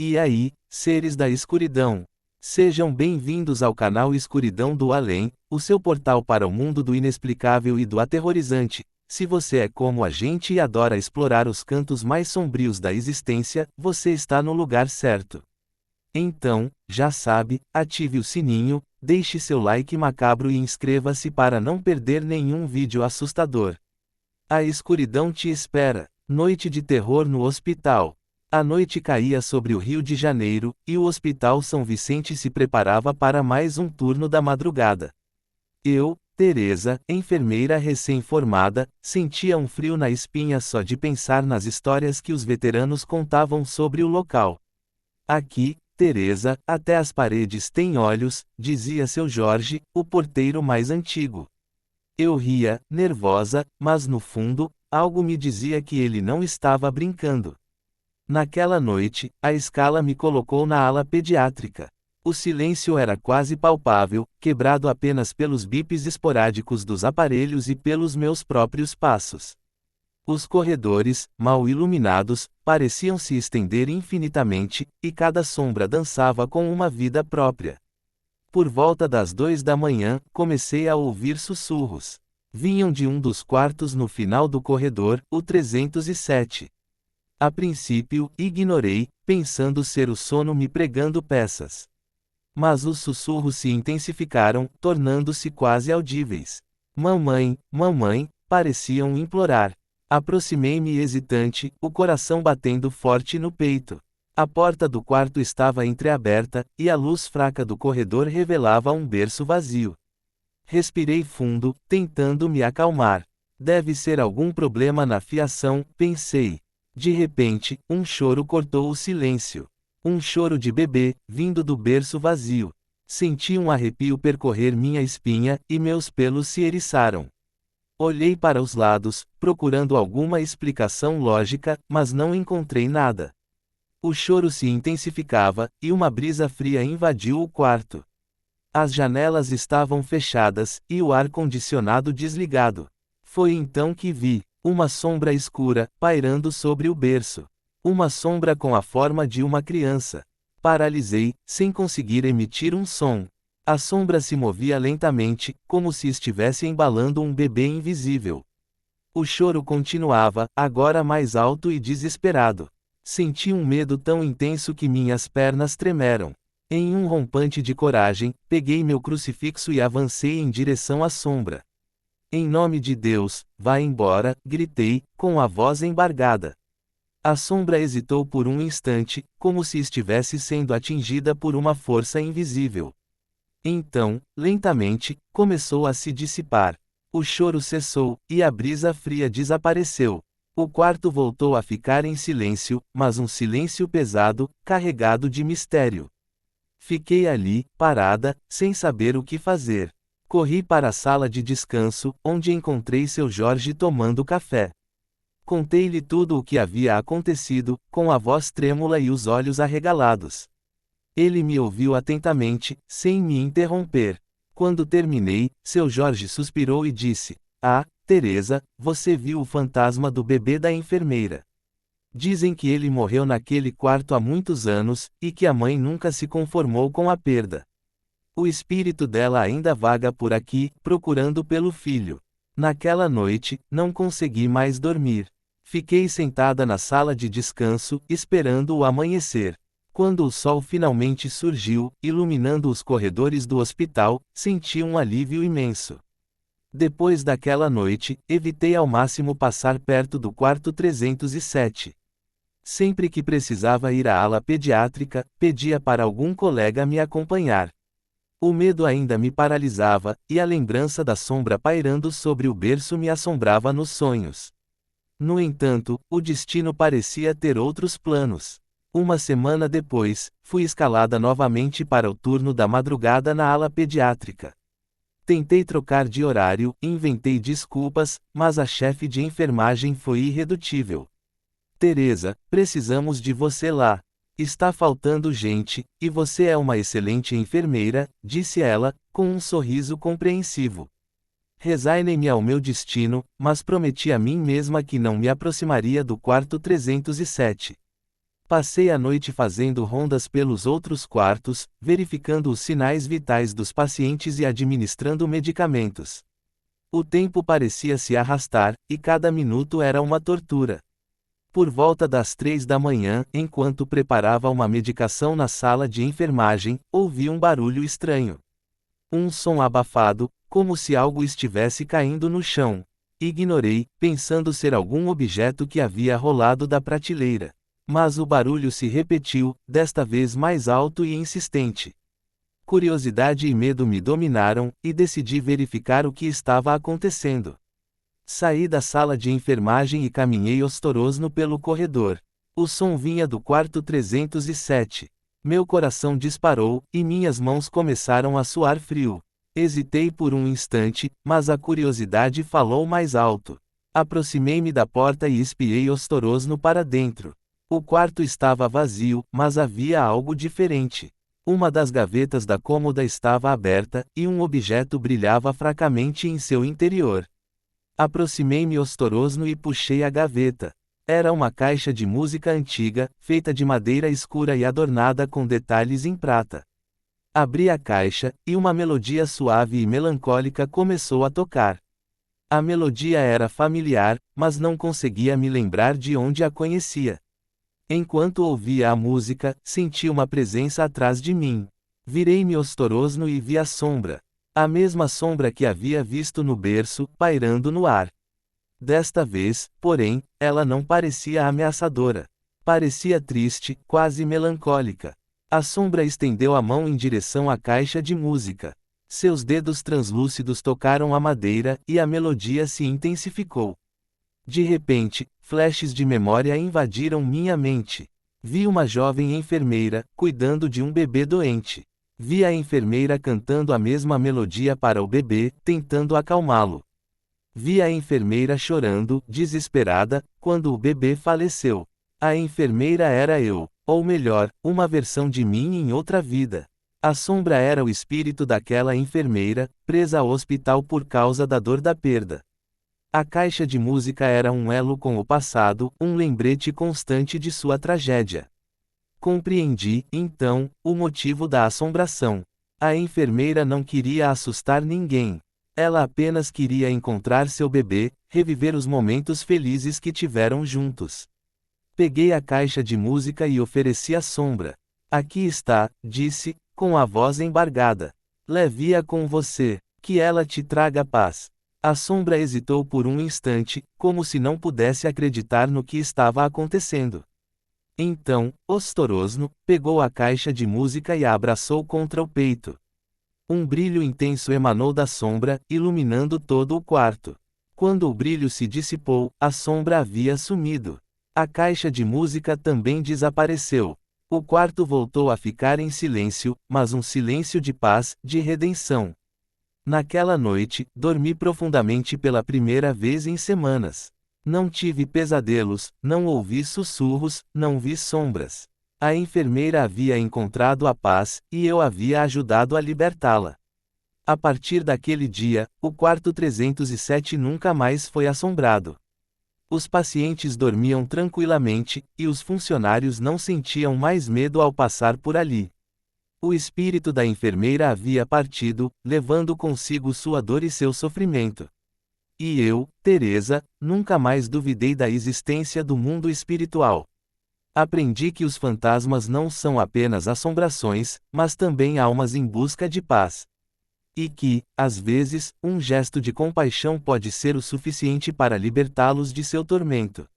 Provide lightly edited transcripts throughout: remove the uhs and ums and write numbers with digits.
E aí, seres da escuridão? Sejam bem-vindos ao canal Escuridão do Além, o seu portal para o mundo do inexplicável e do aterrorizante. Se você é como a gente e adora explorar os cantos mais sombrios da existência, você está no lugar certo. Então, já sabe, ative o sininho, deixe seu like macabro e inscreva-se para não perder nenhum vídeo assustador. A escuridão te espera. Noite de terror no hospital. A noite caía sobre o Rio de Janeiro, e o Hospital São Vicente se preparava para mais um turno da madrugada. Eu, Teresa, enfermeira recém-formada, sentia um frio na espinha só de pensar nas histórias que os veteranos contavam sobre o local. Aqui, Teresa, até as paredes têm olhos, dizia seu Jorge, o porteiro mais antigo. Eu ria, nervosa, mas no fundo, algo me dizia que ele não estava brincando. Naquela noite, a escala me colocou na ala pediátrica. O silêncio era quase palpável, quebrado apenas pelos bips esporádicos dos aparelhos e pelos meus próprios passos. Os corredores, mal iluminados, pareciam se estender infinitamente, e cada sombra dançava com uma vida própria. Por volta das 2 da manhã, comecei a ouvir sussurros. Vinham de um dos quartos no final do corredor, o 307. A princípio, ignorei, pensando ser o sono me pregando peças. Mas os sussurros se intensificaram, tornando-se quase audíveis. Mamãe, mamãe, pareciam implorar. Aproximei-me hesitante, o coração batendo forte no peito. A porta do quarto estava entreaberta, e a luz fraca do corredor revelava um berço vazio. Respirei fundo, tentando me acalmar. Deve ser algum problema na fiação, pensei. De repente, um choro cortou o silêncio. Um choro de bebê, vindo do berço vazio. Senti um arrepio percorrer minha espinha, e meus pelos se eriçaram. Olhei para os lados, procurando alguma explicação lógica, mas não encontrei nada. O choro se intensificava, e uma brisa fria invadiu o quarto. As janelas estavam fechadas, e o ar-condicionado desligado. Foi então que vi uma sombra escura, pairando sobre o berço. Uma sombra com a forma de uma criança. Paralisei, sem conseguir emitir um som. A sombra se movia lentamente, como se estivesse embalando um bebê invisível. O choro continuava, agora mais alto e desesperado. Senti um medo tão intenso que minhas pernas tremeram. Em um rompante de coragem, peguei meu crucifixo e avancei em direção à sombra. Em nome de Deus, vá embora, gritei, com a voz embargada. A sombra hesitou por um instante, como se estivesse sendo atingida por uma força invisível. Então, lentamente, começou a se dissipar. O choro cessou, e a brisa fria desapareceu. O quarto voltou a ficar em silêncio, mas um silêncio pesado, carregado de mistério. Fiquei ali, parada, sem saber o que fazer. Corri para a sala de descanso, onde encontrei seu Jorge tomando café. Contei-lhe tudo o que havia acontecido, com a voz trêmula e os olhos arregalados. Ele me ouviu atentamente, sem me interromper. Quando terminei, seu Jorge suspirou e disse: "Ah, Teresa, você viu o fantasma do bebê da enfermeira. Dizem que ele morreu naquele quarto há muitos anos, e que a mãe nunca se conformou com a perda. O espírito dela ainda vaga por aqui, procurando pelo filho. Naquela noite, não consegui mais dormir. Fiquei sentada na sala de descanso, esperando o amanhecer. Quando o sol finalmente surgiu, iluminando os corredores do hospital, senti um alívio imenso. Depois daquela noite, evitei ao máximo passar perto do quarto 307. Sempre que precisava ir à ala pediátrica, pedia para algum colega me acompanhar. O medo ainda me paralisava, e a lembrança da sombra pairando sobre o berço me assombrava nos sonhos. No entanto, o destino parecia ter outros planos. Uma semana depois, fui escalada novamente para o turno da madrugada na ala pediátrica. Tentei trocar de horário, inventei desculpas, mas a chefe de enfermagem foi irredutível. "Teresa, precisamos de você lá. Está faltando gente, e você é uma excelente enfermeira", disse ela, com um sorriso compreensivo. Resignei-me ao meu destino, mas prometi a mim mesma que não me aproximaria do quarto 307. Passei a noite fazendo rondas pelos outros quartos, verificando os sinais vitais dos pacientes e administrando medicamentos. O tempo parecia se arrastar, e cada minuto era uma tortura. Por volta das 3 da manhã, enquanto preparava uma medicação na sala de enfermagem, ouvi um barulho estranho. Um som abafado, como se algo estivesse caindo no chão. Ignorei, pensando ser algum objeto que havia rolado da prateleira. Mas o barulho se repetiu, desta vez mais alto e insistente. Curiosidade e medo me dominaram, e decidi verificar o que estava acontecendo. Saí da sala de enfermagem e caminhei ostorosno pelo corredor. O som vinha do quarto 307. Meu coração disparou, e minhas mãos começaram a suar frio. Hesitei por um instante, mas a curiosidade falou mais alto. Aproximei-me da porta e espiei ostorosno para dentro. O quarto estava vazio, mas havia algo diferente. Uma das gavetas da cômoda estava aberta, e um objeto brilhava fracamente em seu interior. Aproximei-me ostorosno e puxei a gaveta. Era uma caixa de música antiga, feita de madeira escura e adornada com detalhes em prata. Abri a caixa, e uma melodia suave e melancólica começou a tocar. A melodia era familiar, mas não conseguia me lembrar de onde a conhecia. Enquanto ouvia a música, senti uma presença atrás de mim. Virei-me ostorosno e vi a sombra. A mesma sombra que havia visto no berço, pairando no ar. Desta vez, porém, ela não parecia ameaçadora. Parecia triste, quase melancólica. A sombra estendeu a mão em direção à caixa de música. Seus dedos translúcidos tocaram a madeira, e a melodia se intensificou. De repente, flashes de memória invadiram minha mente. Vi uma jovem enfermeira, cuidando de um bebê doente. Vi a enfermeira cantando a mesma melodia para o bebê, tentando acalmá-lo. Vi a enfermeira chorando, desesperada, quando o bebê faleceu. A enfermeira era eu, ou melhor, uma versão de mim em outra vida. A sombra era o espírito daquela enfermeira, presa ao hospital por causa da dor da perda. A caixa de música era um elo com o passado, um lembrete constante de sua tragédia. Compreendi, então, o motivo da assombração. A enfermeira não queria assustar ninguém. Ela apenas queria encontrar seu bebê, reviver os momentos felizes que tiveram juntos. Peguei a caixa de música e ofereci à sombra. Aqui está, disse, com a voz embargada. Leve-a com você, que ela te traga paz. A sombra hesitou por um instante, como se não pudesse acreditar no que estava acontecendo. Então, ostorosno, pegou a caixa de música e a abraçou contra o peito. Um brilho intenso emanou da sombra, iluminando todo o quarto. Quando o brilho se dissipou, a sombra havia sumido. A caixa de música também desapareceu. O quarto voltou a ficar em silêncio, mas um silêncio de paz, de redenção. Naquela noite, dormi profundamente pela primeira vez em semanas. Não tive pesadelos, não ouvi sussurros, não vi sombras. A enfermeira havia encontrado a paz, e eu havia ajudado a libertá-la. A partir daquele dia, o quarto 307 nunca mais foi assombrado. Os pacientes dormiam tranquilamente, e os funcionários não sentiam mais medo ao passar por ali. O espírito da enfermeira havia partido, levando consigo sua dor e seu sofrimento. E eu, Teresa, nunca mais duvidei da existência do mundo espiritual. Aprendi que os fantasmas não são apenas assombrações, mas também almas em busca de paz. E que, às vezes, um gesto de compaixão pode ser o suficiente para libertá-los de seu tormento.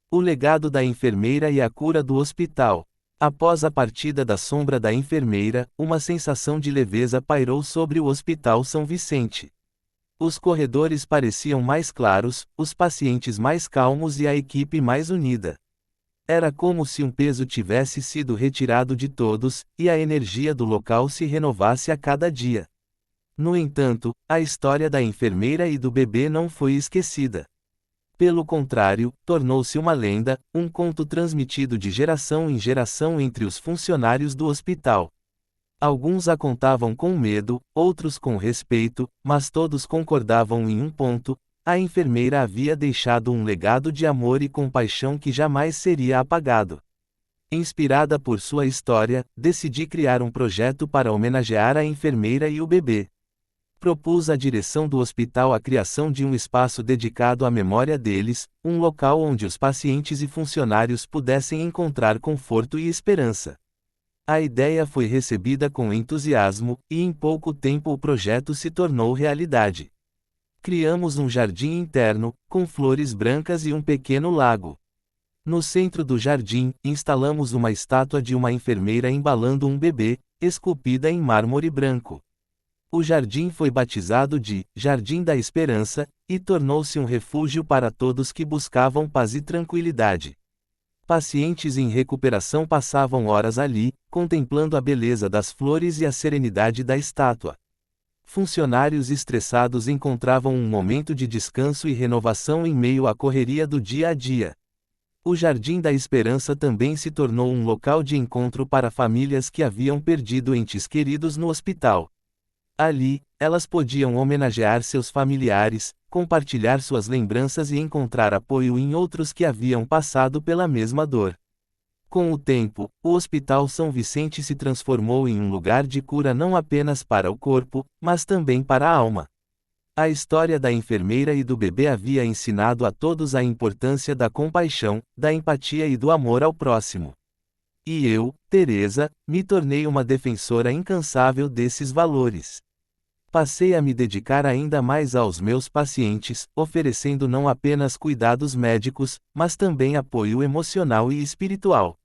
O legado da enfermeira e a cura do hospital. Após a partida da sombra da enfermeira, uma sensação de leveza pairou sobre o Hospital São Vicente. Os corredores pareciam mais claros, os pacientes mais calmos e a equipe mais unida. Era como se um peso tivesse sido retirado de todos, e a energia do local se renovasse a cada dia. No entanto, a história da enfermeira e do bebê não foi esquecida. Pelo contrário, tornou-se uma lenda, um conto transmitido de geração em geração entre os funcionários do hospital. Alguns a contavam com medo, outros com respeito, mas todos concordavam em um ponto: a enfermeira havia deixado um legado de amor e compaixão que jamais seria apagado. Inspirada por sua história, decidi criar um projeto para homenagear a enfermeira e o bebê. Propus à direção do hospital a criação de um espaço dedicado à memória deles, um local onde os pacientes e funcionários pudessem encontrar conforto e esperança. A ideia foi recebida com entusiasmo, e em pouco tempo o projeto se tornou realidade. Criamos um jardim interno, com flores brancas e um pequeno lago. No centro do jardim, instalamos uma estátua de uma enfermeira embalando um bebê, esculpida em mármore branco. O jardim foi batizado de Jardim da Esperança, e tornou-se um refúgio para todos que buscavam paz e tranquilidade. Pacientes em recuperação passavam horas ali, contemplando a beleza das flores e a serenidade da estátua. Funcionários estressados encontravam um momento de descanso e renovação em meio à correria do dia a dia. O Jardim da Esperança também se tornou um local de encontro para famílias que haviam perdido entes queridos no hospital. Ali, elas podiam homenagear seus familiares, compartilhar suas lembranças e encontrar apoio em outros que haviam passado pela mesma dor. Com o tempo, o Hospital São Vicente se transformou em um lugar de cura não apenas para o corpo, mas também para a alma. A história da enfermeira e do bebê havia ensinado a todos a importância da compaixão, da empatia e do amor ao próximo. E eu, Teresa, me tornei uma defensora incansável desses valores. Passei a me dedicar ainda mais aos meus pacientes, oferecendo não apenas cuidados médicos, mas também apoio emocional e espiritual.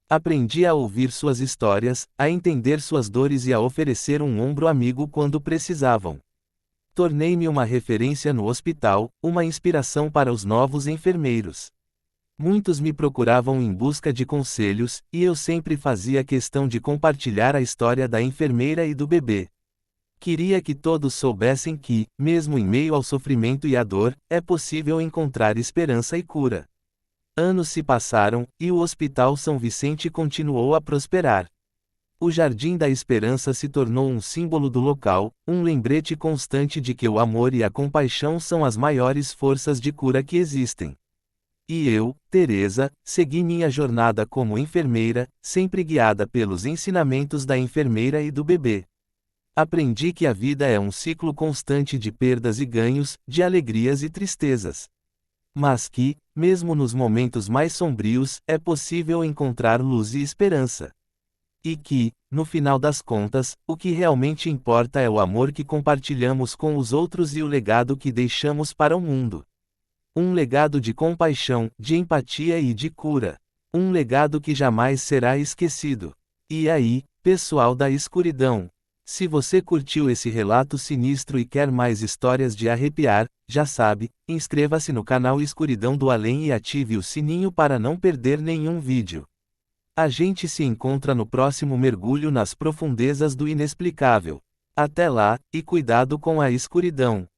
Aprendi a ouvir suas histórias, a entender suas dores e a oferecer um ombro amigo quando precisavam. Tornei-me uma referência no hospital, uma inspiração para os novos enfermeiros. Muitos me procuravam em busca de conselhos, e eu sempre fazia questão de compartilhar a história da enfermeira e do bebê. Queria que todos soubessem que, mesmo em meio ao sofrimento e à dor, é possível encontrar esperança e cura. Anos se passaram, e o Hospital São Vicente continuou a prosperar. O Jardim da Esperança se tornou um símbolo do local, um lembrete constante de que o amor e a compaixão são as maiores forças de cura que existem. E eu, Teresa, segui minha jornada como enfermeira, sempre guiada pelos ensinamentos da enfermeira e do bebê. Aprendi que a vida é um ciclo constante de perdas e ganhos, de alegrias e tristezas. Mas que, mesmo nos momentos mais sombrios, é possível encontrar luz e esperança. E que, no final das contas, o que realmente importa é o amor que compartilhamos com os outros e o legado que deixamos para o mundo. Um legado de compaixão, de empatia e de cura. Um legado que jamais será esquecido. E aí, pessoal da escuridão? Se você curtiu esse relato sinistro e quer mais histórias de arrepiar, já sabe, inscreva-se no canal Escuridão do Além e ative o sininho para não perder nenhum vídeo. A gente se encontra no próximo mergulho nas profundezas do inexplicável. Até lá, e cuidado com a escuridão.